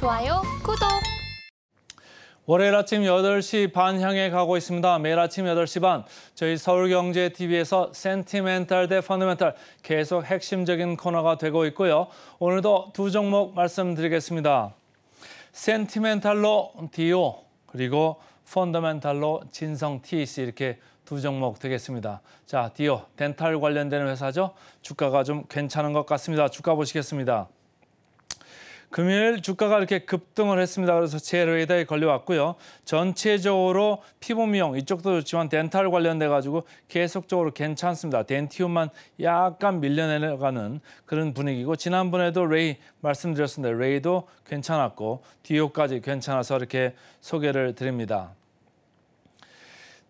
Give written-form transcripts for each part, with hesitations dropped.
좋아요, 구독! 월요일 아침 8시 반 향해 가고 있습니다. 매일 아침 8시 반 저희 서울경제TV에서 센티멘탈 대 펀더멘탈 계속 핵심적인 코너가 되고 있고요. 오늘도 두 종목 말씀드리겠습니다. 센티멘탈로 디오 그리고 펀더멘탈로 진성 TEC 이렇게 두 종목 되겠습니다. 자, 디오 덴탈 관련되는 회사죠. 주가가 좀 괜찮은 것 같습니다. 주가 보시겠습니다. 금요일 주가가 이렇게 급등을 했습니다. 그래서 제 레이더에 걸려왔고요. 전체적으로 피부 미용 이쪽도 좋지만 덴탈 관련돼 가지고 계속적으로 괜찮습니다. 덴티움만 약간 밀려내려가는 그런 분위기고 지난번에도 레이 말씀드렸습니다. 레이도 괜찮았고 디오까지 괜찮아서 이렇게 소개를 드립니다.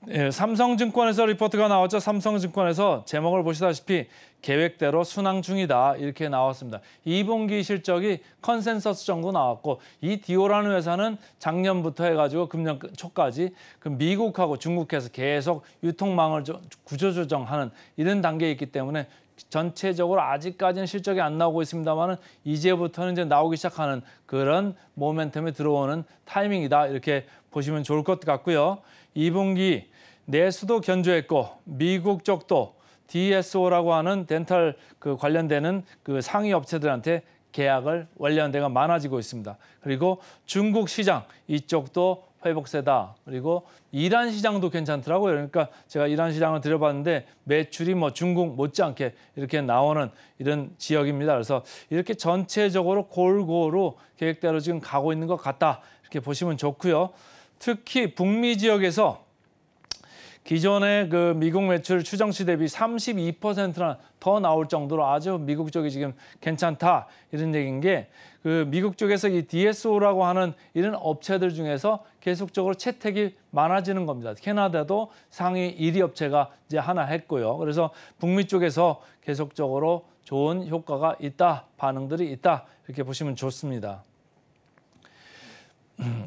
예, 삼성증권에서 리포트가 나왔죠. 삼성증권에서 제목을 보시다시피 계획대로 순항 중이다 이렇게 나왔습니다. 2분기 실적이 컨센서스 정도 나왔고 이 디오라는 회사는 작년부터 해가지고 금년 초까지 그 미국하고 중국에서 계속 유통망을 구조조정하는 이런 단계에 있기 때문에 전체적으로 아직까지는 실적이 안 나오고 있습니다만은 이제부터는 이제 나오기 시작하는 그런 모멘텀이 들어오는 타이밍이다 이렇게 보시면 좋을 것 같고요. 2분기 내수도 견조했고 미국 쪽도 DSO라고 하는 덴탈 그 관련되는 그 상위 업체들한테 계약을 완료한 데가 많아지고 있습니다. 그리고 중국 시장 이쪽도 회복세다. 그리고 이란 시장도 괜찮더라고요. 그러니까 제가 이란 시장을 들여봤는데 매출이 뭐 중국 못지않게 이렇게 나오는 이런 지역입니다. 그래서 이렇게 전체적으로 골고루 계획대로 지금 가고 있는 것 같다. 이렇게 보시면 좋고요. 특히 북미 지역에서 기존의 그 미국 매출 추정치 대비 32%나 더 나올 정도로 아주 미국 쪽이 지금 괜찮다 이런 얘기인 게 그 미국 쪽에서 이 DSO라고 하는 이런 업체들 중에서 계속적으로 채택이 많아지는 겁니다. 캐나다도 상위 1위 업체가 이제 하나 했고요. 그래서 북미 쪽에서 계속적으로 좋은 효과가 있다, 반응들이 있다 이렇게 보시면 좋습니다.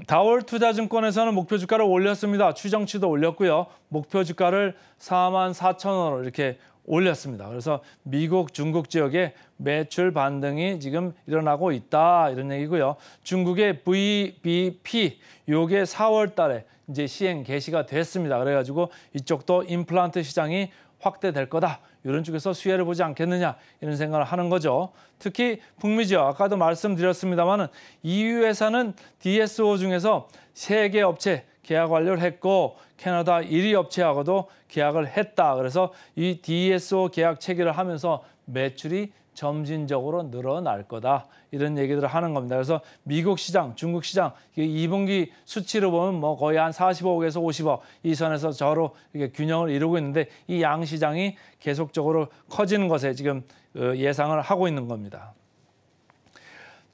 다월투자증권에서는 목표 주가를 올렸습니다. 추정치도 올렸고요. 목표 주가를 44,000원으로 이렇게 올렸습니다. 그래서 미국, 중국 지역에 매출 반등이 지금 일어나고 있다 이런 얘기고요. 중국의 VBP 요게 4월 달에 이제 시행 개시가 됐습니다. 그래가지고 이쪽도 임플란트 시장이 확대될 거다. 이런 쪽에서 수혜를 보지 않겠느냐 이런 생각을 하는 거죠. 특히 북미 지역 아까도 말씀드렸습니다마는 EU 회사는 DSO 중에서 3개 업체 계약 완료를 했고 캐나다 1위 업체하고도 계약을 했다. 그래서 이 DSO 계약 체결을 하면서 매출이 점진적으로 늘어날 거다. 이런 얘기들을 하는 겁니다. 그래서 미국 시장, 중국 시장 2분기 수치로 보면 뭐 거의 한 45억에서 50억 이 선에서 저로 이렇게 균형을 이루고 있는데 이 양 시장이 계속적으로 커지는 것에 지금 예상을 하고 있는 겁니다.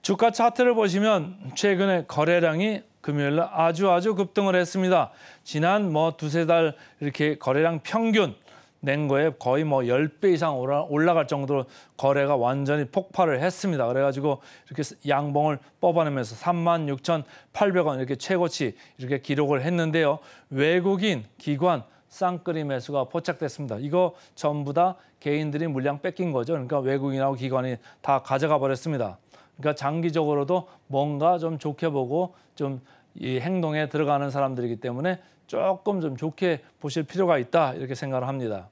주가 차트를 보시면 최근에 거래량이 금요일 날 아주 급등을 했습니다. 지난 뭐 두세 달 이렇게 거래량 평균 낸 거에 거의 뭐 10배 이상 올라갈 정도로 거래가 완전히 폭발을 했습니다. 그래가지고 이렇게 양봉을 뽑아내면서 36,800원 이렇게 최고치 이렇게 기록을 했는데요. 외국인, 기관, 쌍끌이 매수가 포착됐습니다. 이거 전부 다 개인들이 물량 뺏긴 거죠. 그러니까 외국인하고 기관이 다 가져가 버렸습니다. 그러니까 장기적으로도 뭔가 좀 좋게 보고 좀 이 행동에 들어가는 사람들이기 때문에 조금 좀 좋게 보실 필요가 있다 이렇게 생각을 합니다.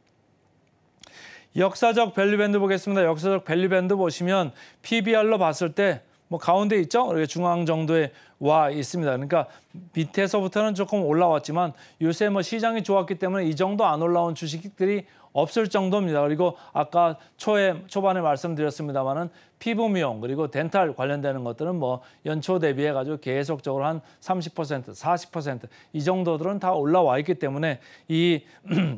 역사적 밸류밴드 보겠습니다. 역사적 밸류밴드 보시면 PBR로 봤을 때 뭐 가운데 있죠? 이렇게 중앙 정도에 와 있습니다. 그러니까 밑에서부터는 조금 올라왔지만 요새 뭐 시장이 좋았기 때문에 이 정도 안 올라온 주식들이 없을 정도입니다. 그리고 아까 초반에 말씀드렸습니다만은 피부 미용 그리고 덴탈 관련되는 것들은 뭐 연초 대비해 가지고 계속적으로 한 30%, 40% 이 정도들은 다 올라와 있기 때문에 이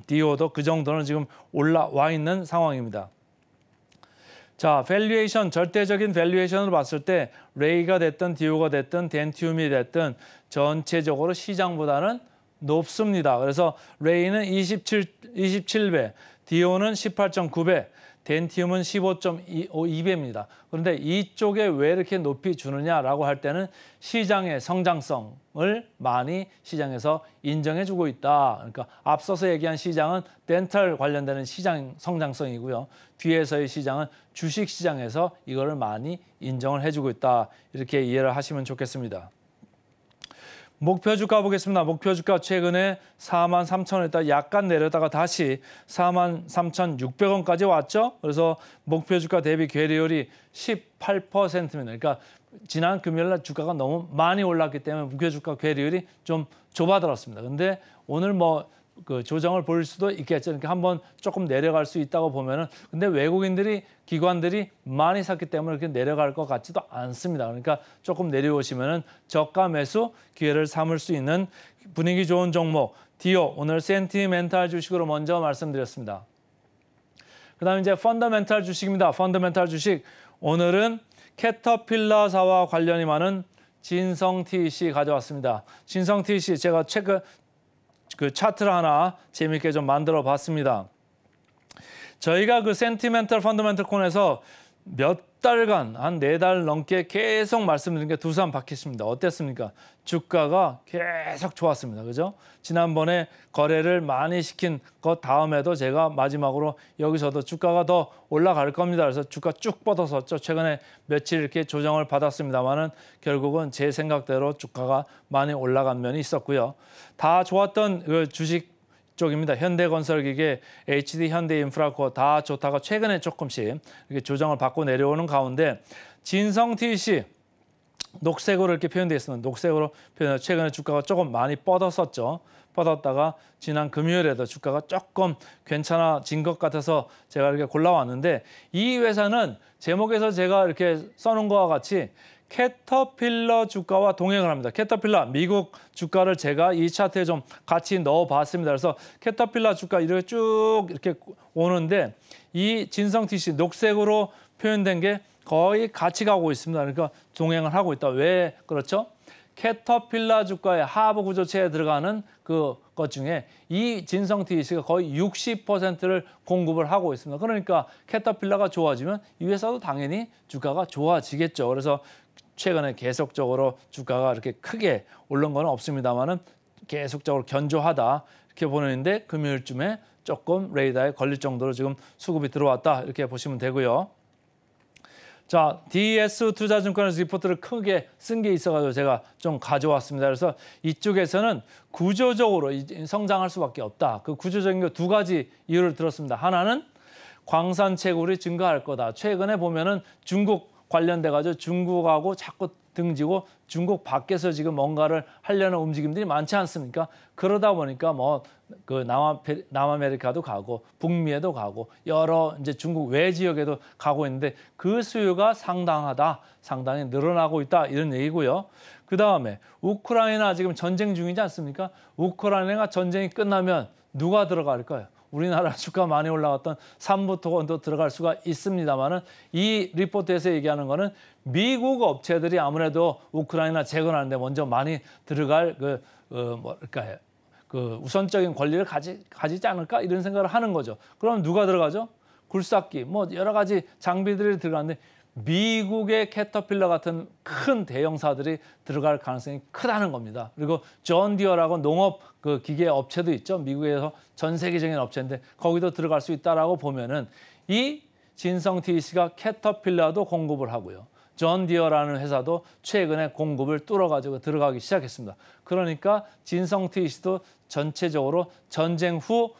디오도 그 정도는 지금 올라와 있는 상황입니다. 자, 밸류에이션, 절대적인 밸류에이션으로 봤을 때 레이가 됐든 디오가 됐든 덴티움이 됐든 전체적으로 시장보다는 높습니다. 그래서 레이는 27배, 디오는 18.9배, 덴티움은 15.2배입니다. 그런데 이쪽에 왜 이렇게 높이 주느냐라고 할 때는 시장의 성장성을 많이 시장에서 인정해주고 있다. 그러니까 앞서서 얘기한 시장은 덴탈 관련되는 시장 성장성이고요. 뒤에서의 시장은 주식 시장에서 이거를 많이 인정을 해주고 있다. 이렇게 이해를 하시면 좋겠습니다. 목표 주가 보겠습니다. 목표 주가 최근에 43,000원에다 약간 내려다가 다시 43,600원까지 왔죠. 그래서 목표 주가 대비 괴리율이 18%입니다. 그러니까 지난 금요일 날 주가가 너무 많이 올랐기 때문에 목표 주가 괴리율이 좀 좁아들었습니다. 근데 오늘 그 조정을 볼 수도 있겠죠. 그러니까 한번 조금 내려갈 수 있다고 보면은, 근데 외국인들이 기관들이 많이 샀기 때문에 이렇게 내려갈 것 같지도 않습니다. 그러니까 조금 내려오시면은 저가 매수 기회를 삼을 수 있는 분위기 좋은 종목 디오, 오늘 센티멘탈 주식으로 먼저 말씀드렸습니다. 그다음에 이제 펀더멘탈 주식입니다. 펀더멘탈 주식 오늘은 캐터필러사와 관련이 많은 진성TC 가져왔습니다. 진성TC 제가 최근 그 차트를 하나 재미있게 좀 만들어 봤습니다. 저희가 그 센티멘탈 펀더멘탈 콘에서 몇 달간 한 4달 넘게 계속 말씀드린 게 두산 바퀴입니다. 어땠습니까? 주가가 계속 좋았습니다. 그죠? 지난번에 거래를 많이 시킨 것 다음에도 제가 마지막으로 여기서도 주가가 더 올라갈 겁니다. 그래서 주가 쭉 뻗었었죠. 최근에 며칠 이렇게 조정을 받았습니다만은 결국은 제 생각대로 주가가 많이 올라간 면이 있었고요. 다 좋았던 그 주식 쪽입니다. 현대건설기계, HD 현대인프라코어 다 좋다가 최근에 조금씩 이렇게 조정을 받고 내려오는 가운데 진성TC 녹색으로 이렇게 표현되어 있습니다. 녹색으로 표현해 최근에 주가가 조금 많이 뻗었었죠. 뻗었다가 지난 금요일에도 주가가 조금 괜찮아진 것 같아서 제가 이렇게 골라왔는데 이 회사는 제목에서 제가 이렇게 써놓은 것과 같이 캐터필러 주가와 동행을 합니다. 캐터필러 미국 주가를 제가 이 차트에 좀 같이 넣어봤습니다. 그래서 캐터필러 주가 이렇게 쭉 이렇게 오는데 이 진성TC 녹색으로 표현된 게 거의 같이 가고 있습니다. 그러니까 동행을 하고 있다. 왜 그렇죠? 캐터필러 주가의 하부 구조체에 들어가는 것 중에 이 진성TC가 거의 60%를 공급을 하고 있습니다. 그러니까 캐터필러가 좋아지면 이 회사도 당연히 주가가 좋아지겠죠. 그래서 최근에 계속적으로 주가가 이렇게 크게 오른 건 없습니다만은 계속적으로 견조하다 이렇게 보는데 금요일쯤에 조금 레이더에 걸릴 정도로 지금 수급이 들어왔다 이렇게 보시면 되고요. 자, DS 투자증권에서 리포트를 크게 쓴 게 있어가지고 제가 좀 가져왔습니다. 그래서 이쪽에서는 구조적으로 성장할 수밖에 없다. 그 구조적인 거 두 가지 이유를 들었습니다. 하나는 광산 채굴이 증가할 거다. 최근에 보면은 중국 관련돼가지고 중국하고 자꾸 등지고 중국 밖에서 지금 뭔가를 하려는 움직임들이 많지 않습니까? 그러다 보니까 그 남아메리카도 가고 북미에도 가고 여러 이제 중국 외 지역에도 가고 있는데 그 수요가 상당히 늘어나고 있다 이런 얘기고요. 그 다음에 우크라이나 지금 전쟁 중이지 않습니까? 우크라이나 전쟁이 끝나면 누가 들어갈까요? 우리나라 주가 많이 올라갔던 삼부토건도 들어갈 수가 있습니다만은 이 리포트에서 얘기하는 거는 미국 업체들이 아무래도 우크라이나 재건하는데 먼저 많이 들어갈 그 우선적인 권리를 가지지 않을까 이런 생각을 하는 거죠. 그럼 누가 들어가죠? 굴삭기, 여러 가지 장비들이 들어가는데 미국의 캐터필러 같은 큰 대형사들이 들어갈 가능성이 크다는 겁니다. 그리고 존 디어라고 농업 그 기계 업체도 있죠. 미국에서 전 세계적인 업체인데 거기도 들어갈 수 있다라고 보면은 이 진성TC가 캐터필러도 공급을 하고요. 존 디어라는 회사도 최근에 공급을 뚫어가지고 들어가기 시작했습니다. 그러니까 진성TC도 전체적으로 전쟁 후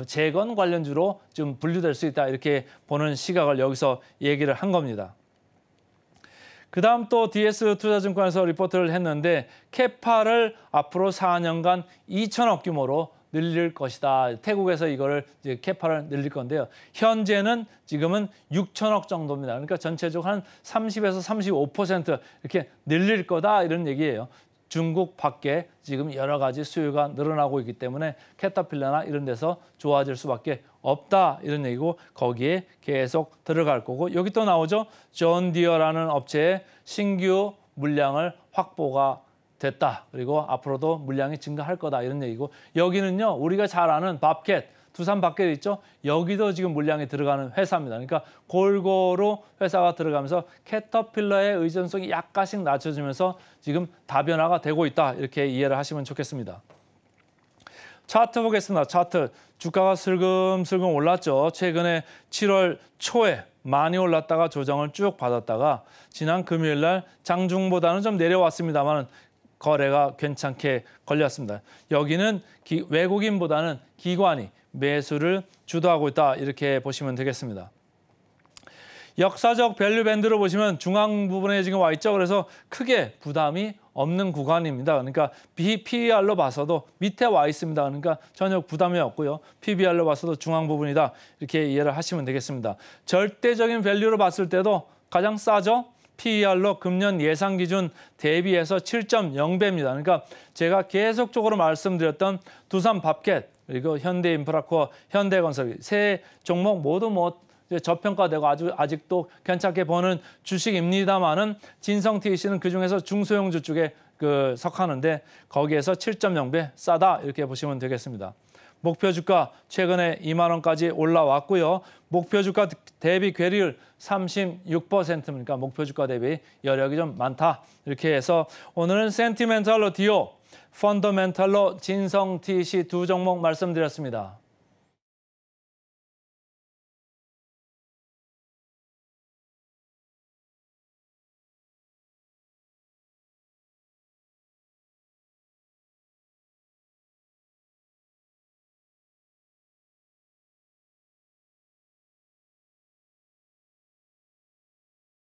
재건 관련주로 좀 분류될 수 있다 이렇게 보는 시각을 여기서 얘기를 한 겁니다. 그 다음 또 DS 투자증권에서 리포트를 했는데 캐파를 앞으로 4년간 2천억 규모로 늘릴 것이다. 태국에서 이거를 이제 캐파를 늘릴 건데요. 현재는 지금은 6천억 정도입니다. 그러니까 전체적으로 한 30에서 35% 이렇게 늘릴 거다 이런 얘기예요. 중국 밖에 지금 여러 가지 수요가 늘어나고 있기 때문에 캐터필러나 이런 데서 좋아질 수밖에 없다 이런 얘기고 거기에 계속 들어갈 거고 여기 또 나오죠. 존 디어라는 업체의 신규 물량을 확보가 됐다. 그리고 앞으로도 물량이 증가할 거다 이런 얘기고 여기는요 우리가 잘 아는 밥캣 두산 밖에 있죠. 여기도 지금 물량이 들어가는 회사입니다. 그러니까 골고루 회사가 들어가면서 캐터필러의 의존성이 약간씩 낮춰지면서 지금 다변화가 되고 있다. 이렇게 이해를 하시면 좋겠습니다. 차트 보겠습니다. 차트 주가가 슬금슬금 올랐죠. 최근에 7월 초에 많이 올랐다가 조정을 쭉 받았다가 지난 금요일 날 장중보다는 좀 내려왔습니다만 거래가 괜찮게 걸렸습니다. 여기는 외국인보다는 기관이 매수를 주도하고 있다. 이렇게 보시면 되겠습니다. 역사적 밸류 밴드로 보시면 중앙 부분에 지금 와 있죠. 그래서 크게 부담이 없는 구간입니다. 그러니까 PER로 봐서도 밑에 와 있습니다. 그러니까 전혀 부담이 없고요. PBR로 봐서도 중앙 부분이다. 이렇게 이해를 하시면 되겠습니다. 절대적인 밸류로 봤을 때도 가장 싸죠. PER로 금년 예상 기준 대비해서 7.0배입니다. 그러니까 제가 계속적으로 말씀드렸던 두산 밥켓 그리고 현대인프라코어, 현대건설 세 종목 모두 이제 저평가되고 아직도 괜찮게 보는 주식입니다만은 진성TC는 그중에서 중소형주 쪽에 속하는데 거기에서 7.0배 싸다 이렇게 보시면 되겠습니다. 목표 주가 최근에 2만 원까지 올라왔고요. 목표 주가 대비 괴리율 36%니까 목표 주가 대비 여력이 좀 많다. 이렇게 해서 오늘은 센티멘탈로 디오, 펀더멘탈로 진성TC 두 종목 말씀드렸습니다.